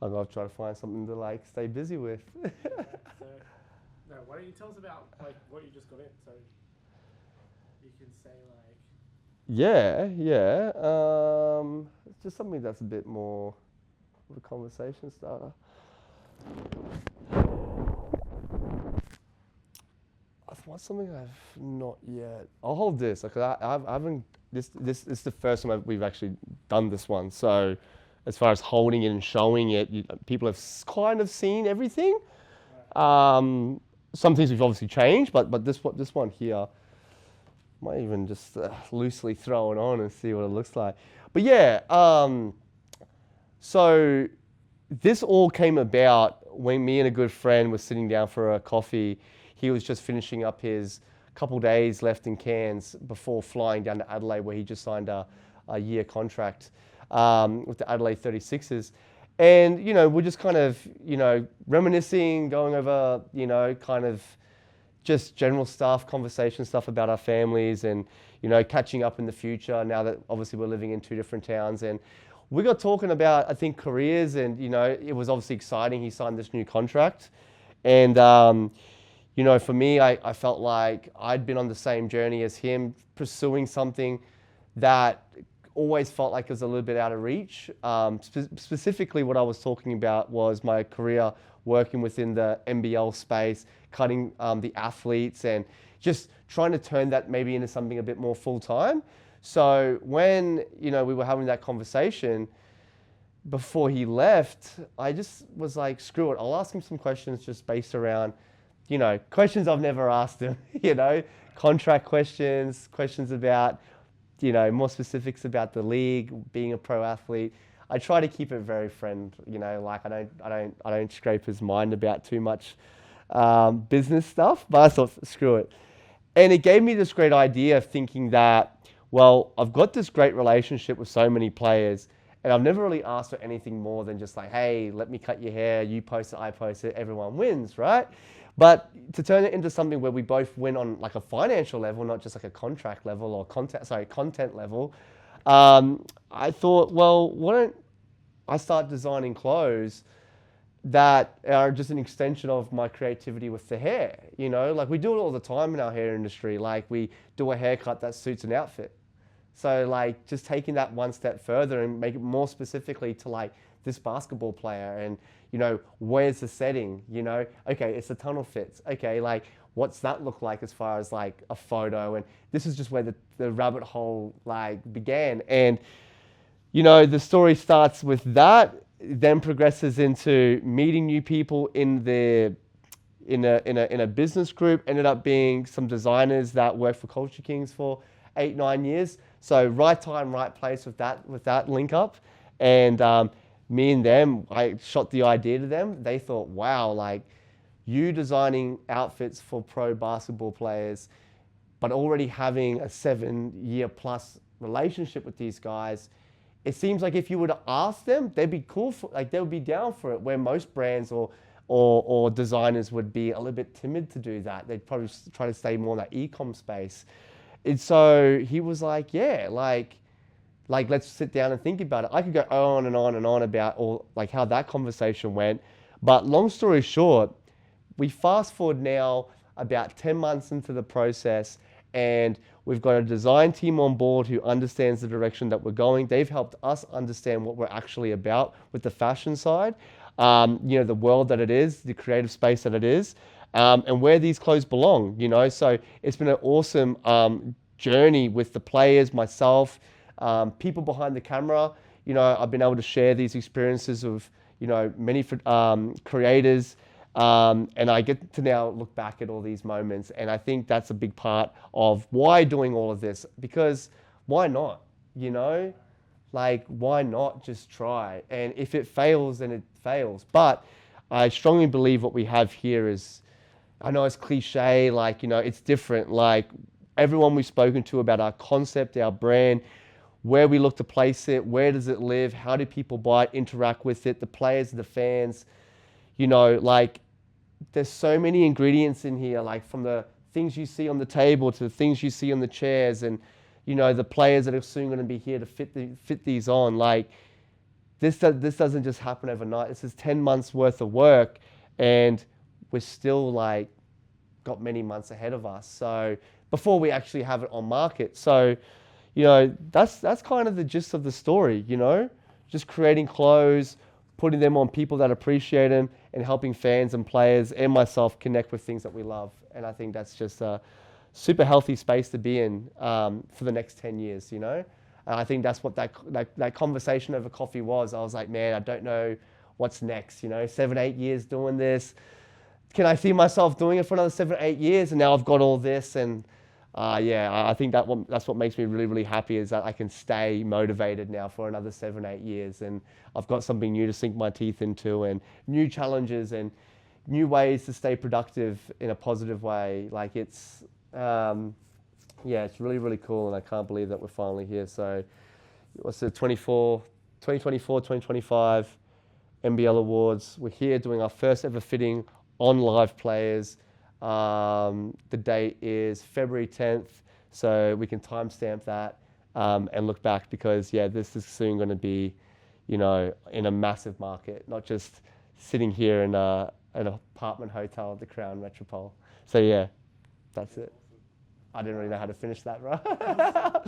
I'm gonna try to find something to like stay busy with. So, no, why don't you tell us about like what you just got in, so you can say like. Yeah. It's just something that's a bit more of a conversation starter. What's something I've not yet? I'll hold this because I haven't. This is the first time we've actually done this one. So, as far as holding it and showing it, people have kind of seen everything. Some things we've obviously changed, but this one here, might even just loosely throw it on and see what it looks like. But yeah, so this all came about when me and a good friend were sitting down for a coffee. He was just finishing up his couple days left in Cairns before flying down to Adelaide, where he just signed a year contract with the Adelaide 36ers. And, we're just kind of, reminiscing, going over, kind of just general stuff, conversation stuff about our families and, catching up in the future now that obviously we're living in two different towns. And we got talking about, I think, careers and, it was obviously exciting. He signed this new contract. And, for me, I felt like I'd been on the same journey as him, pursuing something that always felt like it was a little bit out of reach. Specifically, what I was talking about was my career working within the NBL space, cutting the athletes and just trying to turn that maybe into something a bit more full-time. So when, we were having that conversation before he left, I just was like, screw it. I'll ask him some questions just based around, questions I've never asked him, contract questions about, more specifics about the league, being a pro athlete. I try to keep it very like I don't scrape his mind about too much business stuff, but I thought, screw it. And it gave me this great idea of thinking that, well, I've got this great relationship with so many players, and I've never really asked for anything more than just like, hey, let me cut your hair, you post it, I post it, everyone wins, right? But to turn it into something where we both win on like a financial level, not just like a contract level or content level, I thought, well, why don't I start designing clothes that are just an extension of my creativity with the hair? Like we do it all the time in our hair industry. Like we do a haircut that suits an outfit. So like just taking that one step further and make it more specifically to like this basketball player and, where's the setting, okay, it's the tunnel fits. Okay, like what's that look like as far as like a photo? And this is just where the rabbit hole like began. And, the story starts with that, then progresses into meeting new people in a business group, ended up being some designers that worked for Culture Kings for 8-9 years. So right time, right place with that link up. And me and them, I shot the idea to them. They thought, wow, like you designing outfits for pro basketball players, but already having a 7-year plus relationship with these guys. It seems like if you were to ask them, they'd be cool they would be down for it, where most brands or designers would be a little bit timid to do that. They'd probably try to stay more in that e-com space. And so he was like, yeah, like let's sit down and think about it. I could go on and on and on about all like how that conversation went. But long story short, we fast forward now about 10 months into the process, and we've got a design team on board who understands the direction that we're going. They've helped us understand what we're actually about with the fashion side, the world that it is, the creative space that it is, and where these clothes belong, So it's been an awesome journey with the players, myself, people behind the camera. I've been able to share these experiences of, many creators, and I get to now look back at all these moments. And I think that's a big part of why doing all of this, because why not, like, why not just try? And if it fails, then it fails. But I strongly believe what we have here is, I know it's cliche, like, it's different. Like everyone we've spoken to about our concept, our brand, where we look to place it, where does it live, how do people buy it, interact with it, the players, the fans, like there's so many ingredients in here, like from the things you see on the table to the things you see on the chairs and, the players that are soon going to be here to fit these on. Like this doesn't just happen overnight. This is 10 months worth of work, and we're still like got many months ahead of us. So before we actually have it on market. So, that's kind of the gist of the story, just creating clothes, putting them on people that appreciate them, and helping fans and players and myself connect with things that we love. And I think that's just a super healthy space to be in for the next 10 years, And I think that's what that conversation over coffee was. I was like, man, I don't know what's next, 7, 8 years doing this. Can I see myself doing it for another 7, 8 years? And now I've got all this. And I think that's what makes me really, really happy, is that I can stay motivated now for another 7, 8 years. And I've got something new to sink my teeth into, and new challenges and new ways to stay productive in a positive way. Like it's really, really cool. And I can't believe that we're finally here. So what's the 2024, 2025 NBL Awards. We're here doing our first ever fitting on live players. The date is February 10th, so we can timestamp that and look back, because this is soon going to be, in a massive market, not just sitting here in an apartment hotel at the Crown Metropole. So that's it. I didn't really know how to finish that, right?